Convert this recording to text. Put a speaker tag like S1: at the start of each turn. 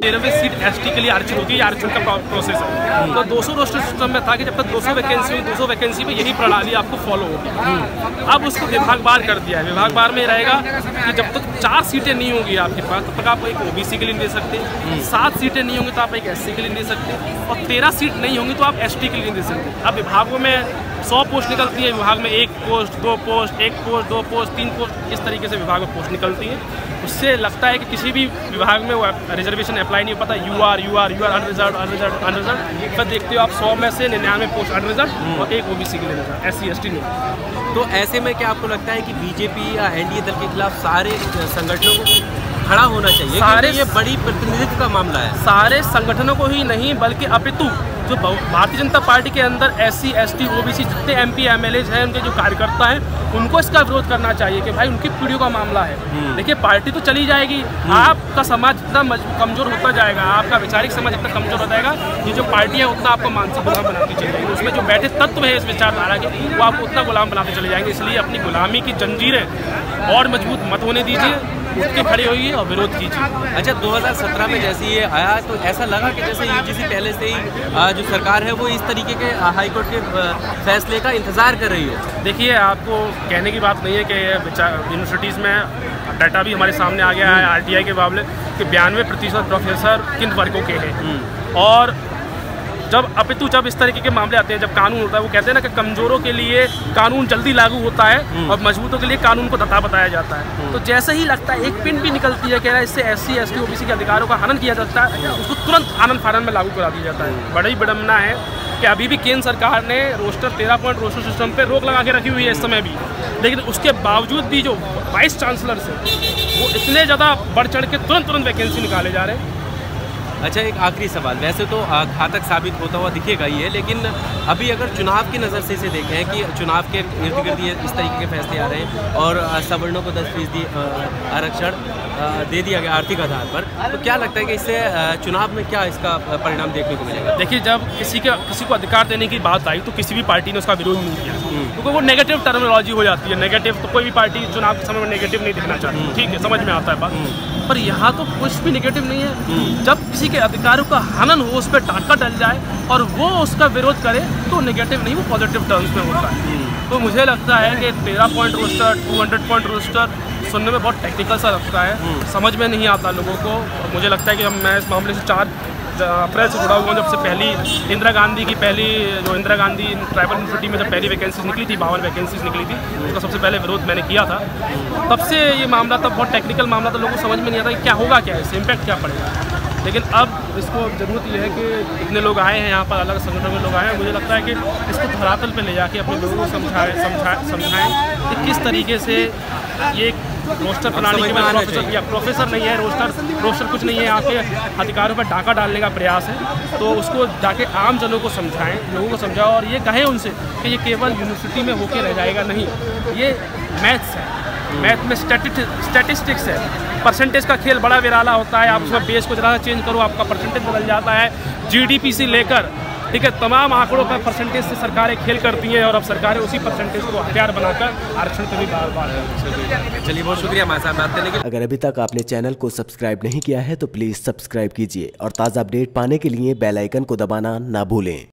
S1: 13वीं seat ST के लिए आरक्षण होगी, आरक्षण का प्रोसेस है। तो 200 रोस्टर सिस्टम में था कि जब तक 200 वैकेंसी हुई, 200 वैकेंसी में यही प्रणाली आपको फॉलो होगी। अब उसको विभागवार कर दिया है। विभागवार में रहेगा कि जब तक 4 सीटें नहीं होंगी आपके पास, तब तक आप एक ओबीसी के लिए दे सकते हैं। 7 सीटें नहीं होंगी तो आप एक एससी के लिए दे सकते हैं, और 13 सीट नहीं होंगी तो आप एसटी के लिए दे सकते हैं। अब विभागों में 100 पोस्ट निकलती है, विभाग में 1 post, 2 post, 1 post, 2 post, 3 post, इस तरीके से विभाग में पोस्ट निकलती है। उससे लगता है कि किसी भी विभाग में वो रिजर्वेशन अप्लाई नहीं हो पाता। You are unreserve. फिर देखते हो आप 100 में से 99 पोस्ट अनरिजर्व और 1 ओबीसी के लिए रिजर्व, SC ST नहीं।
S2: तो ऐसे में क्या आपको लगता है कि बीजेपी या एनडीए दल के खिलाफ सारे संगठनों को खड़ा होना चाहिए? सारे, ये बड़ी प्रतिनिधित्व का मामला है।
S1: सारे संगठनों को ही नहीं, बल्कि अपितु जो भारतीय जनता पार्टी के अंदर SC ST OBC जितने MP MLAs हैं, उनके जो कार्यकर्ता हैं, उनको इसका विरोध करना चाहिए कि भाई उनकी पीढ़ियों का मामला है। देखिए, पार्टी तो चली जाएगी, आपका समाज जितना कमजोर होता जाएगा, आपका वैचारिक समाज जितना कमजोर होता जाएगा, ये जो पार्टी है उतना आपको मानसिक गुलाम बनाती चली जाएगी। उसमें जो बैठे तत्व है इस विचारधारा के, वो आपको उतना गुलाम बनाते चले जाएंगे। इसलिए अपनी गुलामी की जंजीरें और मजबूत मत होने दीजिए, उठ के खड़ी होइए और विरोध कीजिए।
S2: अच्छा, 2017 में जैसे ये आया तो ऐसा लगा कि जैसे यूजीसी पहले से ही जो सरकार है वो इस तरीके के हाईकोर्ट के फैसले का इंतज़ार कर रही हो?
S1: देखिए, आपको कहने की बात नहीं है कि यूनिवर्सिटीज़ में डाटा भी हमारे सामने आ गया है RTI के मामले कि 92% प्रोफेसर किन वर्गों के हैं। और जब इस तरीके के मामले आते हैं, जब कानून होता है, वो कहते हैं ना कि कमजोरों के लिए कानून जल्दी लागू होता है और मजबूतों के लिए कानून को दता बताया जाता है। तो जैसे ही लगता है एक पिन भी निकलती है, कह रहा है इससे SC ST OBC के अधिकारों का हनन किया जाता है, उसको तुरंत आनंद फानन में लागू करा दिया जाता है। बड़ी विडम्बना है कि अभी भी केंद्र सरकार ने रोस्टर 13 पॉइंट रोस्टर सिस्टम पर रोक लगा के रखी हुई है इस समय भी, लेकिन उसके बावजूद भी जो वाइस चांसलर से वो इतने ज़्यादा बढ़ चढ़ के तुरंत वैकेंसी निकाले जा रहे हैं।
S2: अच्छा, एक आखिरी सवाल, वैसे तो घातक साबित होता हुआ दिखेगा ही है, लेकिन अभी अगर चुनाव की नज़र से इसे देखें कि चुनाव के इर्द गिर्द ये इस तरीके के फैसले आ रहे हैं और सवर्णों को 10% आरक्षण दे दिया गया आर्थिक आधार पर, तो क्या लगता है कि इससे चुनाव में क्या इसका परिणाम देखने को मिलेगा?
S1: देखिए, जब किसी को अधिकार देने की बात आई तो किसी भी पार्टी ने उसका विरोध नहीं किया, क्योंकि वो नेगेटिव टर्मिनोलॉजी हो जाती है। नेगेटिव तो कोई भी पार्टी चुनाव के समय में नेगेटिव नहीं दिखना चाहती, ठीक है, समझ में आता है बात। पर यहाँ तो कुछ भी नेगेटिव नहीं है। जब किसी के अधिकारों का हनन हो, उस पर डाका डल जाए और वो उसका विरोध करे, तो नेगेटिव नहीं, वो पॉजिटिव टर्म्स में होता है। तो मुझे लगता है कि 13 पॉइंट रोस्टर, 200 पॉइंट रोस्टर सुनने में बहुत टेक्निकल सा लगता है, समझ में नहीं आता लोगों को। मुझे लगता है कि मैं इस मामले से 4 अप्रैल से जुड़ा हुआ हूँ, जब से पहली इंदिरा गांधी ट्राइबल यूनिवर्सिटी में जब पहली वैकेंसीज निकली थी, 52 वैकेंसीज निकली थी, उसका सबसे पहले विरोध मैंने किया था। तब से ये मामला, तब बहुत टेक्निकल मामला था, लोगों को समझ में नहीं आता कि क्या होगा, क्या इससे इम्पैक्ट क्या पड़ेगा। लेकिन अब इसको ज़रूरत ये है कि इतने लोग आए हैं यहाँ पर, अलग संगठनों के लोग आए हैं, मुझे लगता है कि इसको धरातल पे ले जाके अपने लोगों को समझाएं कि किस तरीके से ये रोस्टर प्रणाली के में प्रोफेसर नहीं है, रोस्टर कुछ नहीं है, यहाँ के अधिकारों पर डाका डालने का प्रयास है। तो उसको जाके आम जनों को समझाएं, लोगों को समझाओ और ये कहें उनसे कि ये केवल यूनिवर्सिटी में होके रह जाएगा नहीं, ये मैथ्स है, मैथ में स्टैटिस्टिक्स है, परसेंटेज का खेल बड़ा विराला होता है। आप उसमें बेस को जरा चेंज करो, आपका परसेंटेज बदल जाता है। GDP से लेकर, ठीक है, तमाम आंकड़ों पर परसेंटेज से सरकारें खेल करती हैं और अब सरकारें उसी परसेंटेज को हथियार बनाकर आरक्षण पर भी बार
S2: चलिए, बहुत शुक्रिया हमारे साथ बात करने के लिए।
S3: अगर अभी तक आपने चैनल को सब्सक्राइब नहीं किया है तो प्लीज़ सब्सक्राइब कीजिए और ताज़ा अपडेट पाने के लिए बेल आइकन को दबाना ना भूलें।